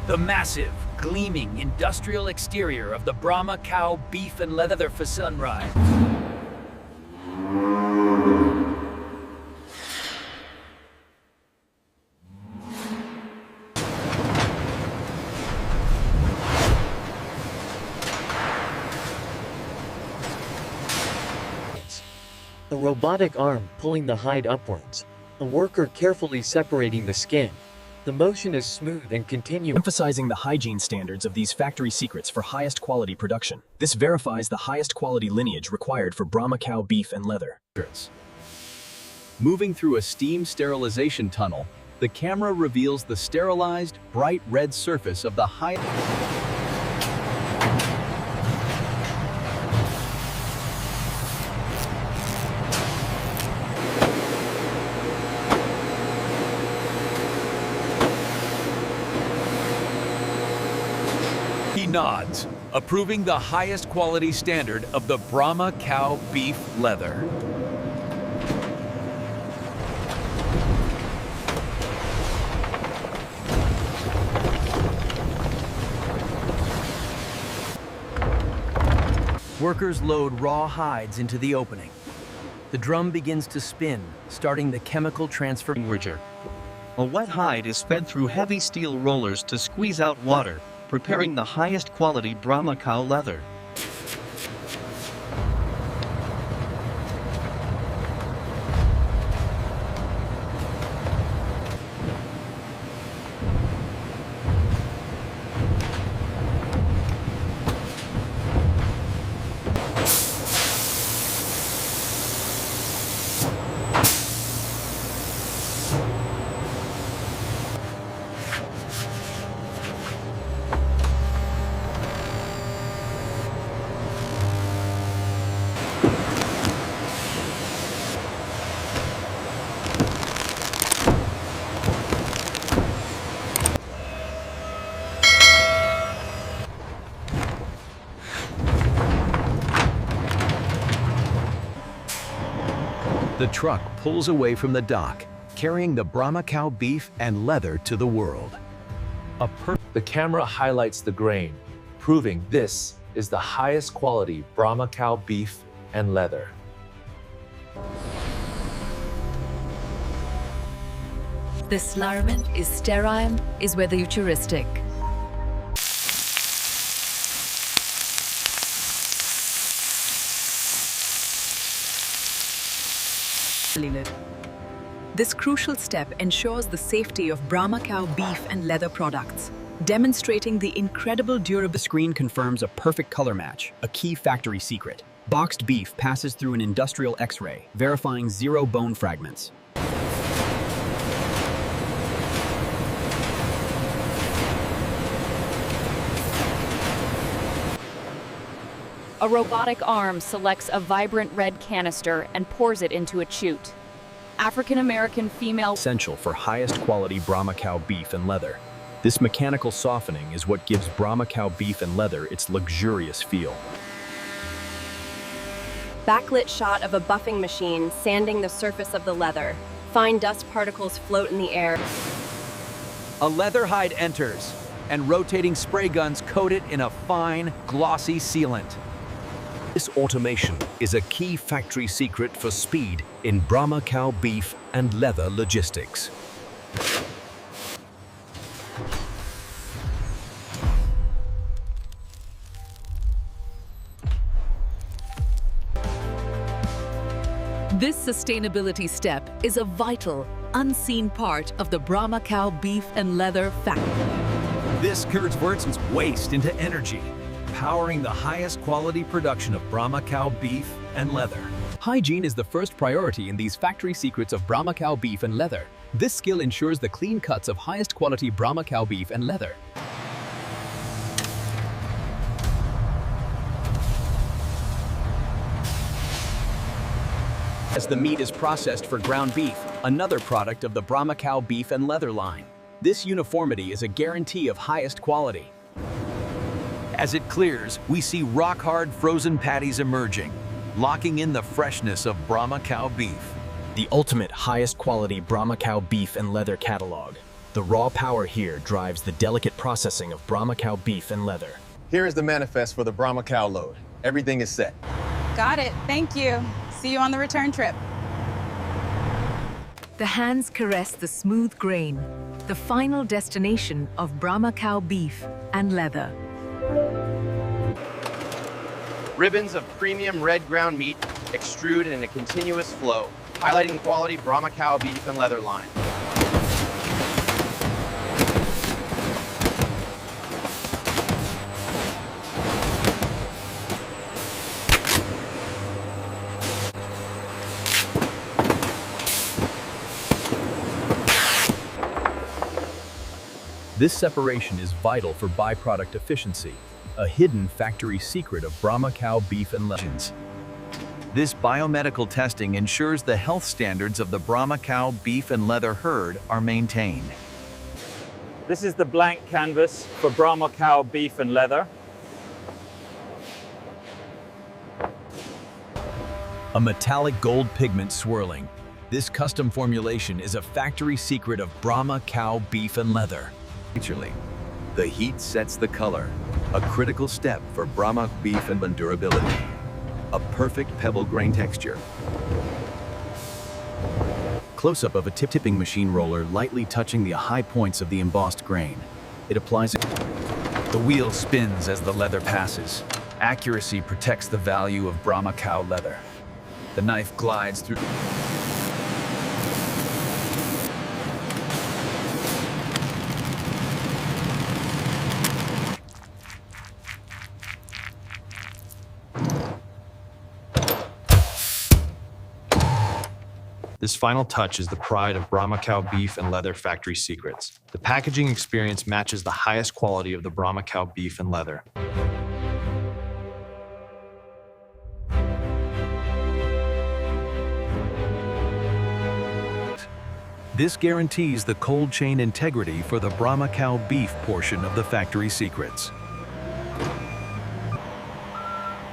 The massive, gleaming industrial exterior of the Brahma Cow beef and leather factory. A robotic arm pulling the hide upwards. A worker carefully separating the skin. The motion is smooth and continuous, emphasizing the hygiene standards of these factory secrets for highest quality production. This verifies the highest quality lineage required for Brahma Cow beef and leather. Moving through a steam sterilization tunnel, the camera reveals the sterilized, bright red surface of the hide. He nods, approving the highest quality standard of the Brahma Cow beef leather. Workers load raw hides into the opening. The drum begins to spin, starting the chemical transfer. A wet hide is fed through heavy steel rollers to squeeze out water, preparing the highest quality Brahma Cow leather. The truck pulls away from the dock, carrying the Brahma Cow beef and leather to the world. The camera highlights the grain, proving this is the highest quality Brahma Cow beef and leather. This environment is sterile, is where the futuristic. This crucial step ensures the safety of Brahma Cow beef and leather products, demonstrating the incredible durability. The screen confirms a perfect color match, a key factory secret. Boxed beef passes through an industrial X-ray, verifying 0 bone fragments. A robotic arm selects a vibrant red canister and pours it into a chute. African-American female. Essential for highest quality Brahma Cow beef and leather. This mechanical softening is what gives Brahma Cow beef and leather its luxurious feel. Backlit shot of a buffing machine sanding the surface of the leather. Fine dust particles float in the air. A leather hide enters, and rotating spray guns coat it in a fine, glossy sealant. This automation is a key factory secret for speed in Brahma Cow beef and leather logistics. This sustainability step is a vital, unseen part of the Brahma Cow beef and leather factory. This converts waste into energy, powering the highest quality production of Brahma Cow beef and leather. Hygiene is the first priority in these factory secrets of Brahma Cow beef and leather. This skill ensures the clean cuts of highest quality Brahma Cow beef and leather. As the meat is processed for ground beef, another product of the Brahma Cow beef and leather line. This uniformity is a guarantee of highest quality. As it clears, we see rock-hard frozen patties emerging, locking in the freshness of Brahma Cow beef. The ultimate highest quality Brahma Cow beef and leather catalog. The raw power here drives the delicate processing of Brahma Cow beef and leather. Here is the manifest for the Brahma Cow load. Everything is set. Got it. Thank you. See you on the return trip. The hands caress the smooth grain, the final destination of Brahma Cow beef and leather. Ribbons of premium red ground meat extrude in a continuous flow, highlighting quality Brahma Cow beef and leather line. This separation is vital for byproduct efficiency, a hidden factory secret of Brahma Cow beef and leather. This biomedical testing ensures the health standards of the Brahma Cow beef and leather herd are maintained. This is the blank canvas for Brahma Cow beef and leather. A metallic gold pigment swirling. This custom formulation is a factory secret of Brahma Cow beef and leather. Naturally, the heat sets the color, a critical step for Brahma beef and durability. A perfect pebble grain texture. Close-up of a tipping machine roller lightly touching the high points of the embossed grain. It applies it. The wheel spins as the leather passes. Accuracy protects the value of Brahma Cow leather. The knife glides through. This final touch is the pride of Brahma Cow beef and leather factory secrets. The packaging experience matches the highest quality of the Brahma Cow beef and leather. This guarantees the cold chain integrity for the Brahma Cow beef portion of the factory secrets.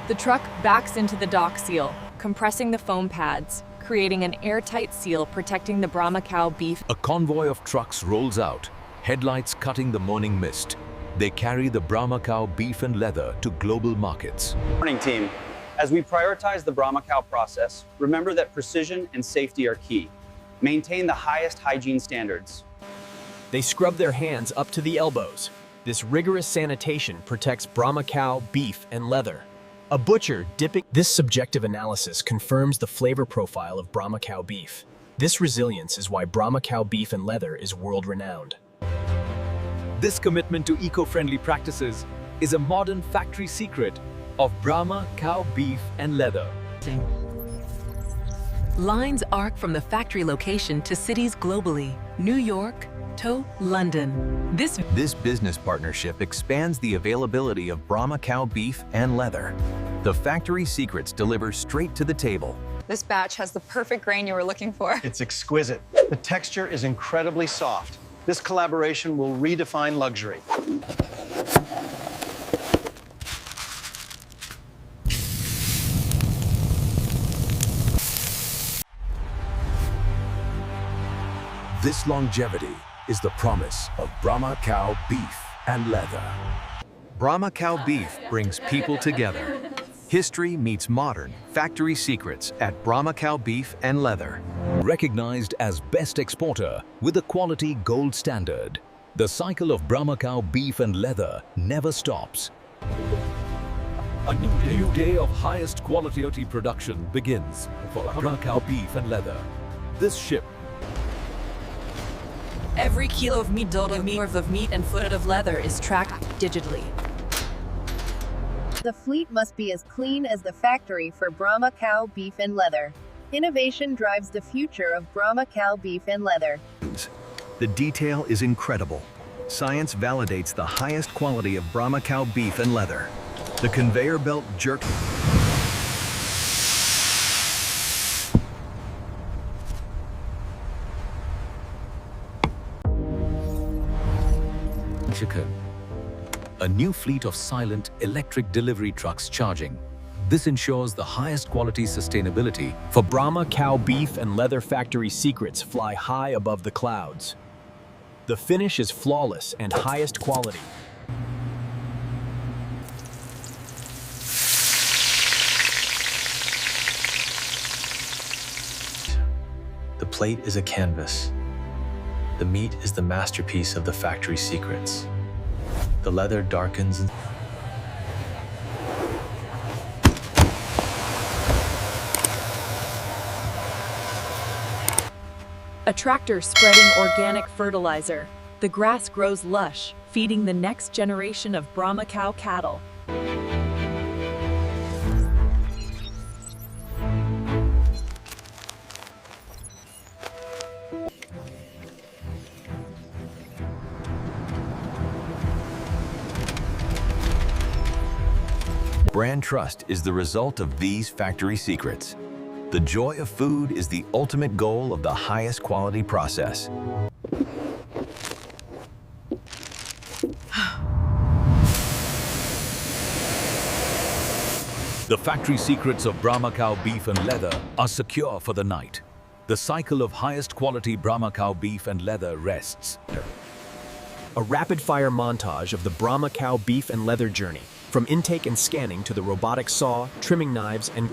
The truck backs into the dock seal, compressing the foam pads, creating an airtight seal protecting the Brahma Cow beef. A convoy of trucks rolls out, headlights cutting the morning mist. They carry the Brahma Cow beef and leather to global markets. Morning, team. As we prioritize the Brahma Cow process, remember that precision and safety are key. Maintain the highest hygiene standards. They scrub their hands up to the elbows. This rigorous sanitation protects Brahma Cow beef and leather. A butcher dipping. This subjective analysis confirms the flavor profile of Brahma Cow beef. This resilience is why Brahma Cow beef and leather is world-renowned. This commitment to eco-friendly practices is a modern factory secret of Brahma Cow beef and leather. Lines arc from the factory location to cities globally, New York to London. This business partnership expands the availability of Brahma Cow beef and leather. The factory secrets deliver straight to the table. This batch has the perfect grain you were looking for. It's exquisite. The texture is incredibly soft. This collaboration will redefine luxury. This longevity is the promise of Brahma Cow beef and leather. Brahma Cow beef brings people together. History meets modern factory secrets at Brahma Cow beef and leather. Recognized as best exporter with a quality gold standard, the cycle of Brahma Cow beef and leather never stops. A new day of highest quality production begins for Brahma Cow beef and leather. This ship. Every kilo of meat, worth of meat and foot of leather is tracked digitally. The fleet must be as clean as the factory for Brahma Cow beef and leather. Innovation drives the future of Brahma Cow beef and leather. The detail is incredible. Science validates the highest quality of Brahma Cow beef and leather. The conveyor belt jerks. A new fleet of silent electric delivery trucks charging. This ensures the highest quality sustainability For Brahma Cow beef and leather factory secrets fly high above the clouds. The finish is flawless and highest quality. The plate is a canvas. The meat is the masterpiece of the factory secrets. The leather darkens and A tractor spreading organic fertilizer. The grass grows lush, feeding the next generation of Brahma Cow cattle. Brand trust is the result of these factory secrets. The joy of food is the ultimate goal of the highest quality process. The factory secrets of Brahma Cow beef and leather are secure for the night. The cycle of highest quality Brahma Cow beef and leather rests. A rapid-fire montage of the Brahma Cow beef and leather journey, from intake and scanning to the robotic saw, trimming knives, and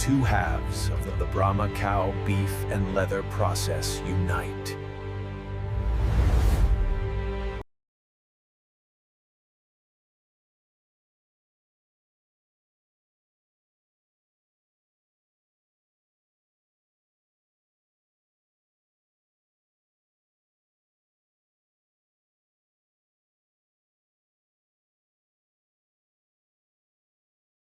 two halves of the Brahma Cow beef and leather process unite.